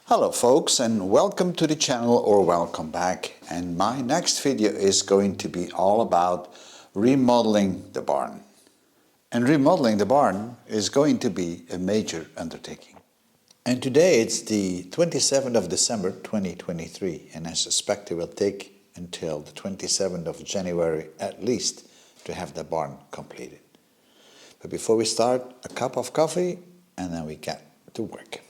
Hello folks, and welcome to the channel, or welcome back. And my next video is going to be all about remodeling the barn. And remodeling the barn is going to be a major undertaking. And today it's the 27th of December 2023, and I suspect it will take until the 27th of January at least to have the barn completed. But before we start, a cup of coffee and then we get to work.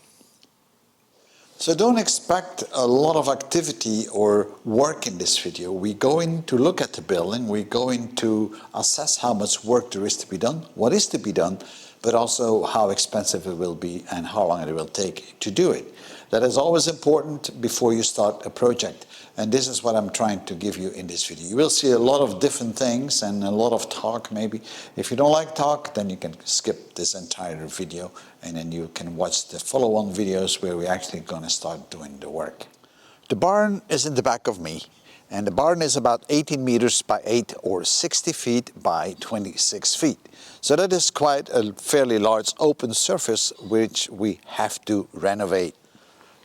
So don't expect a lot of activity or work in this video. We're going to look at the building, we're going to assess how much work there is to be done, what is to be done, but also how expensive it will be and how long it will take to do it. That is always important before you start a project. And this is what I'm trying to give you in this video. You will see a lot of different things and a lot of talk maybe. If you don't like talk, then you can skip this entire video and then you can watch the follow-on videos where we're actually going to start doing the work. The barn is in the back of me, and the barn is about 18 meters by 8 or 60 feet by 26 feet. So that is quite a fairly large open surface which we have to renovate.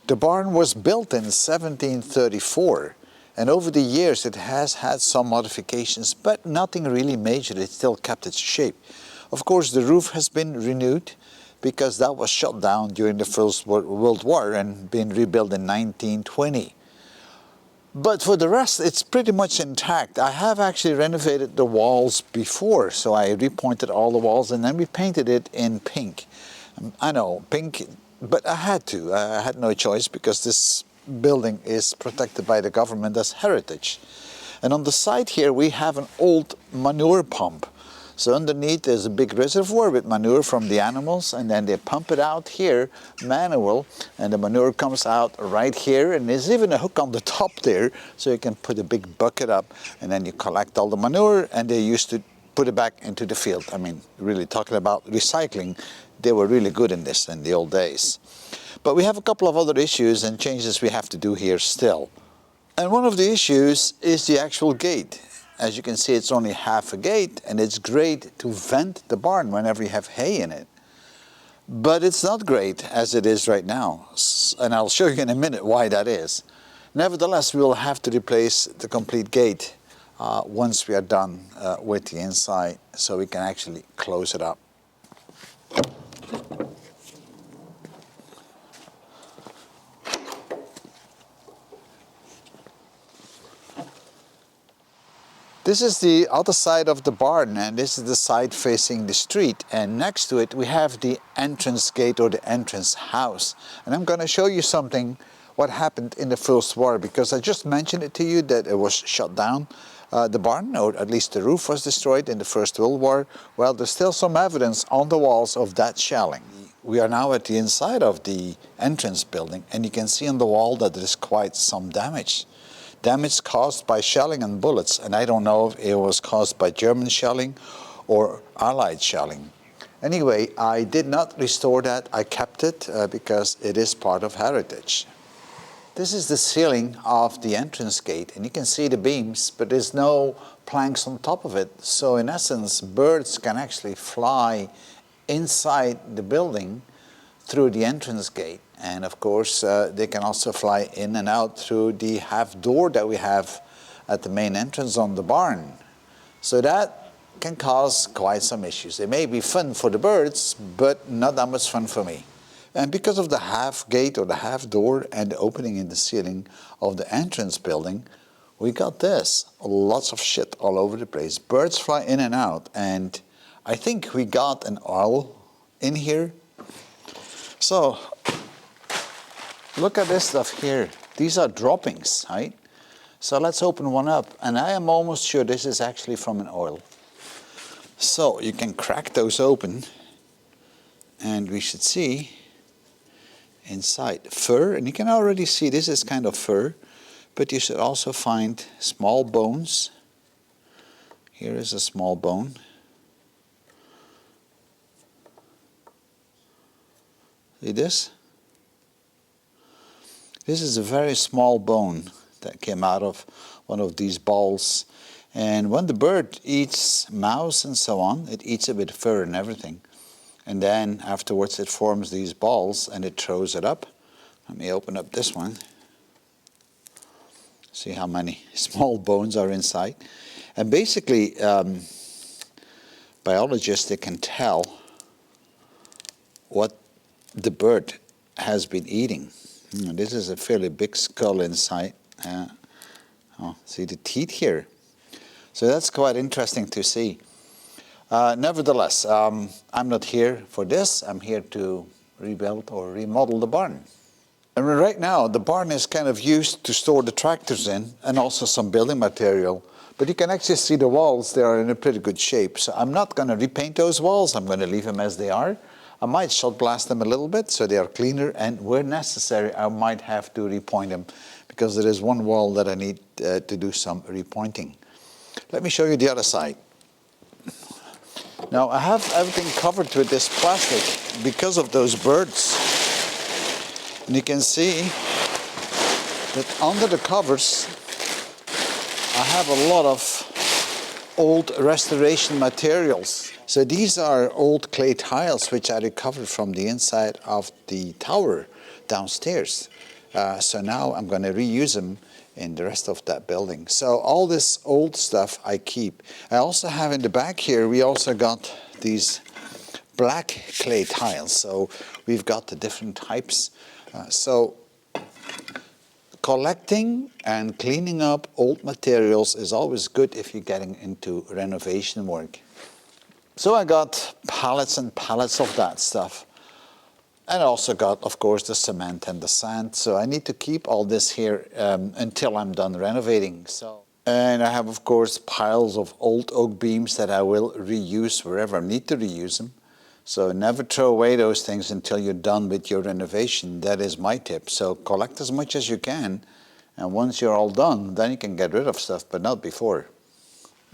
The barn was built in 1734, and over the years it has had some modifications, but nothing really major. It still kept its shape. Of course, the roof has been renewed because that was shut down during the First World War and been rebuilt in 1920. But for the rest, it's pretty much intact. I have actually renovated the walls before, so I repointed all the walls and then we painted it in pink. I know, pink, but I had to. I had no choice because this building is protected by the government as heritage. And on the side here we have an old manure pump. So underneath there's a big reservoir with manure from the animals, and then they pump it out here, manual, and the manure comes out right here, and there's even a hook on the top there, so you can put a big bucket up, and then you collect all the manure, and they used to put it back into the field. I mean, really talking about recycling, they were really good in this in the old days. But we have a couple of other issues and changes we have to do here still. And one of the issues is the actual gate. As you can see, it's only half a gate, and it's great to vent the barn whenever you have hay in it. But it's not great as it is right now, and I'll show you in a minute why that is. Nevertheless, we will have to replace the complete gate once we are done with the inside, so we can actually close it up. This is the other side of the barn, and this is the side facing the street, and next to it we have the entrance gate or the entrance house. And I'm going to show you something what happened in the First War, because I just mentioned it to you that it was shut down, the barn, or at least the roof was destroyed in the First World War. Well, there's still some evidence on the walls of that shelling. We are now at the inside of the entrance building, and you can see on the wall that there is quite some damage. Damage caused by shelling and bullets, and I don't know if it was caused by German shelling or Allied shelling. Anyway, I did not restore that. I kept it because it is part of heritage. This is the ceiling of the entrance gate, and you can see the beams, but there's no planks on top of it. So in essence, birds can actually fly inside the building through the entrance gate. And of course, they can also fly in and out through the half door that we have at the main entrance on the barn. So that can cause quite some issues. It may be fun for the birds, but not that much fun for me. And because of the half gate or the half door and the opening in the ceiling of the entrance building, we got this. Lots of shit all over the place. Birds fly in and out, and I think we got an owl in here. So, look at this stuff here. These are droppings, right? So let's open one up. And I am almost sure this is actually from an oil. So you can crack those open. And we should see inside fur. And you can already see this is kind of fur. But you should also find small bones. Here is a small bone. See this? This is a very small bone that came out of one of these balls. And when the bird eats mouse and so on, it eats it with fur and everything. And then afterwards it forms these balls and it throws it up Let me open up this one. See how many small bones are inside. And basically, biologists, they can tell what the bird has been eating. This is a fairly big skull inside. See the teeth here. So that's quite interesting to see. Nevertheless, I'm not here for this. I'm here to rebuild or remodel the barn. And right now, the barn is kind of used to store the tractors in and also some building material. But you can actually see the walls, they are in a pretty good shape. So I'm not going to repaint those walls. I'm going to leave them as they are. I might shot blast them a little bit so they are cleaner. And where necessary, I might have to repoint them because there is one wall that I need to do some repointing. Let me show you the other side. Now, I have everything covered with this plastic because of those birds. And you can see that under the covers, I have a lot of old restoration materials. So these are old clay tiles which I recovered from the inside of the tower downstairs. So now I'm going to reuse them in the rest of that building. So all this old stuff I keep. I also have in the back here, we also got these black clay tiles. So we've got the different types. So collecting and cleaning up old materials is always good if you're getting into renovation work. So I got pallets and pallets of that stuff. And I also got, of course, the cement and the sand. So I need to keep all this here until I'm done renovating. And I have, of course, piles of old oak beams that I will reuse wherever I need to reuse them. So never throw away those things until you're done with your renovation. That is my tip. So collect as much as you can. And once you're all done, then you can get rid of stuff, but not before.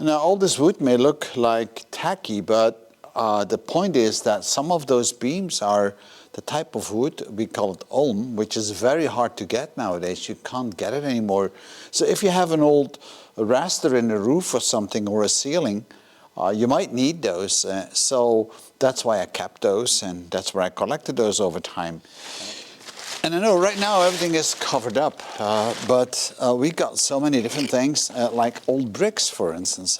Now, all this wood may look like tacky, but the point is that some of those beams are the type of wood, we call it ulm, which is very hard to get nowadays. You can't get it anymore. So if you have an old raster in the roof or something, or a ceiling, you might need those. So that's why I kept those, and that's where I collected those over time. And I know right now everything is covered up, but we got so many different things, like old bricks, for instance.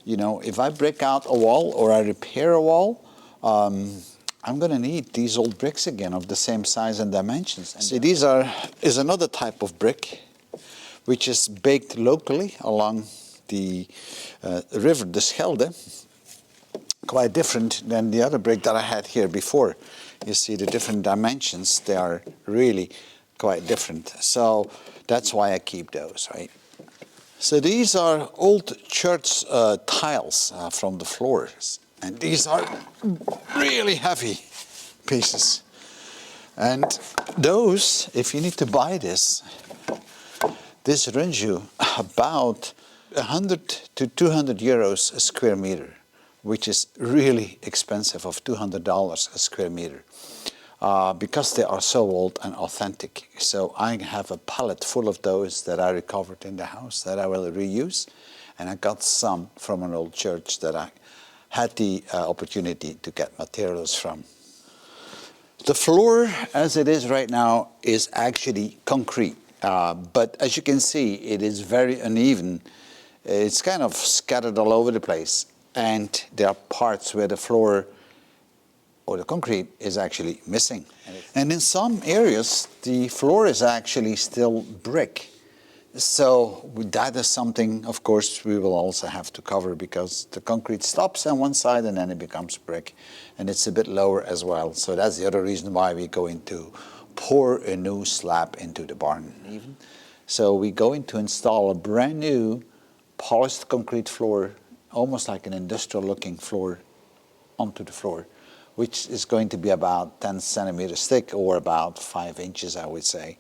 You know, if I break out a wall or I repair a wall, I'm going to need these old bricks again of the same size and dimensions. See, these is another type of brick, which is baked locally along the river, the Schelde. Quite different than the other brick that I had here before. You see the different dimensions, they are really quite different. So that's why I keep those, right? So these are old church tiles from the floors. And these are really heavy pieces. And those, if you need to buy this runs you about 100 to 200 euros a square meter, which is really expensive, of $200 a square meter, because they are so old and authentic. So I have a pallet full of those that I recovered in the house that I will reuse. And I got some from an old church that I had the opportunity to get materials from. The floor, as it is right now, is actually concrete. But as you can see, it is very uneven. It's kind of scattered all over the place. And there are parts where the floor or the concrete is actually missing. And in some areas, the floor is actually still brick. So that is something, of course, we will also have to cover, because the concrete stops on one side and then it becomes brick. And it's a bit lower as well. So that's the other reason why we're going to pour a new slab into the barn. So we're going to install a brand new polished concrete floor, almost like an industrial looking floor, onto the floor, which is going to be about 10 centimeters thick, or about 5 inches, I would say.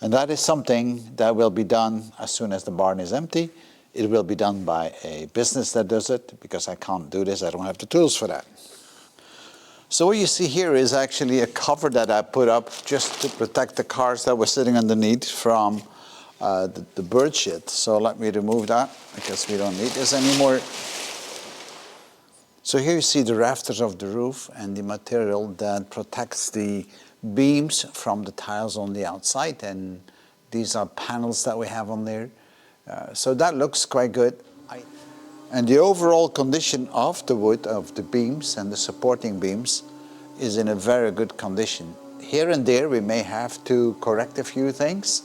And that is something that will be done as soon as the barn is empty. It will be done by a business that does it, because I can't do this. I don't have the tools for that. So what you see here is actually a cover that I put up just to protect the cars that were sitting underneath from the bird shit. So let me remove that, because we don't need this anymore. So here you see the rafters of the roof and the material that protects the beams from the tiles on the outside, and these are panels that we have on there. So that looks quite good. And the overall condition of the wood, of the beams and the supporting beams, is in a very good condition. Here and there we may have to correct a few things,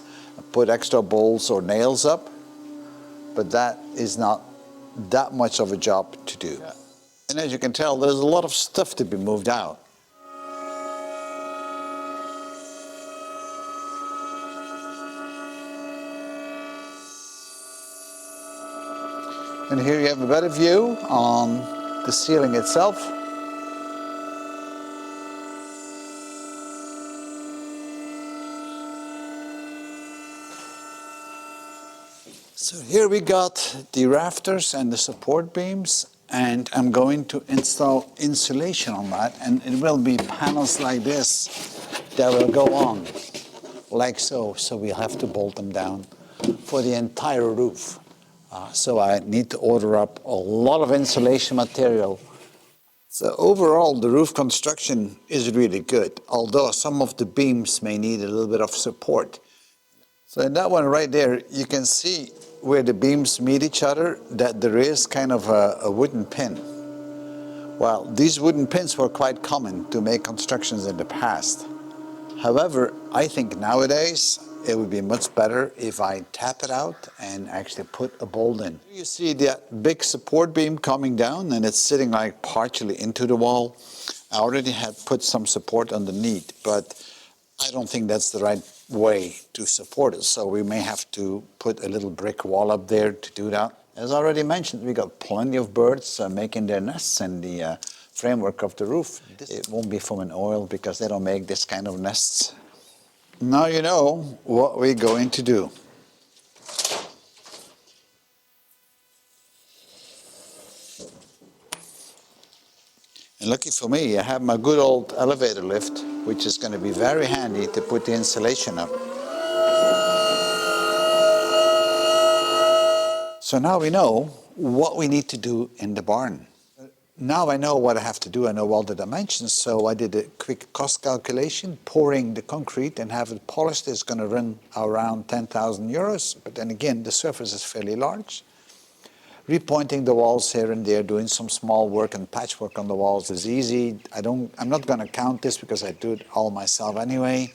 put extra bolts or nails up, but that is not that much of a job to do. Yeah. And as you can tell, there's a lot of stuff to be moved out. And here you have a better view on the ceiling itself. So here we got the rafters and the support beams, and I'm going to install insulation on that, and it will be panels like this that will go on, like so. So we'll have to bolt them down for the entire roof. So I need to order up a lot of insulation material. So overall, the roof construction is really good, although some of the beams may need a little bit of support. So in that one right there, you can see where the beams meet each other, that there is kind of a wooden pin. Well, these wooden pins were quite common to make constructions in the past. However, I think nowadays it would be much better if I tap it out and actually put a bolt in. You see that big support beam coming down, and it's sitting like partially into the wall. I already had put some support underneath, but I don't think that's the right way to support it. So we may have to put a little brick wall up there to do that. As already mentioned, we got plenty of birds making their nests in the framework of the roof. It won't be from an oil because they don't make this kind of nests. Now you know what we're going to do. And lucky for me, I have my good old elevator lift, which is going to be very handy to put the insulation up. So now we know what we need to do in the barn. Now I know what I have to do. I know all the dimensions, so I did a quick cost calculation. Pouring the concrete and have it polished is going to run around 10,000 euros, but then again, the surface is fairly large. Repointing the walls here and there, doing some small work and patchwork on the walls is easy. I'm not going to count this because I do it all myself anyway.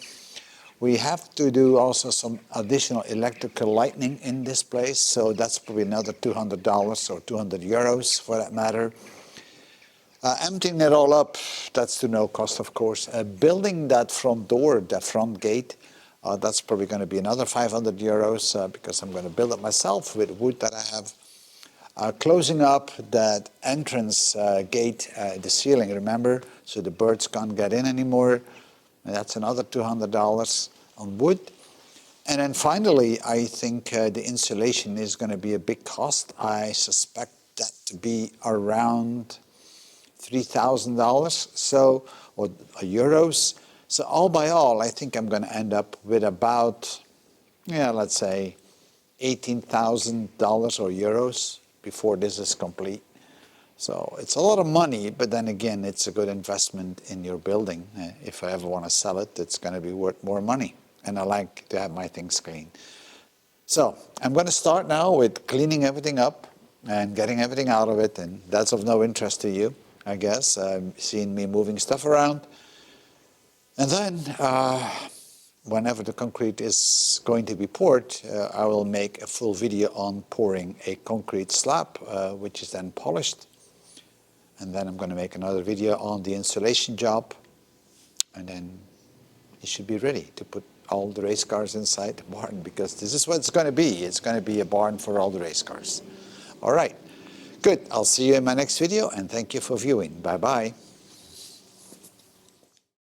We have to do also some additional electrical lighting in this place, so that's probably another $200 or 200 euros for that matter. Emptying it all up, that's to no cost, of course. Building that front door, that front gate, that's probably going to be another 500 euros because I'm going to build it myself with wood that I have. Closing up that entrance gate, the ceiling, remember, so the birds can't get in anymore. And that's another $200 on wood. And then finally, I think the insulation is going to be a big cost. I suspect that to be around $3,000 so, or euros. So all by all, I think I'm going to end up with about, let's say $18,000 or euros before this is complete. So it's a lot of money, but then again, it's a good investment in your building. If I ever want to sell it, it's going to be worth more money. And I like to have my things clean. So I'm going to start now with cleaning everything up and getting everything out of it. And that's of no interest to you, I guess, seeing me moving stuff around. And then whenever the concrete is going to be poured, I will make a full video on pouring a concrete slab, which is then polished. And then I'm going to make another video on the insulation job. And then it should be ready to put all the race cars inside the barn, because this is what it's going to be. It's going to be a barn for all the race cars. All right. Good. I'll see you in my next video, and thank you for viewing. Bye-bye.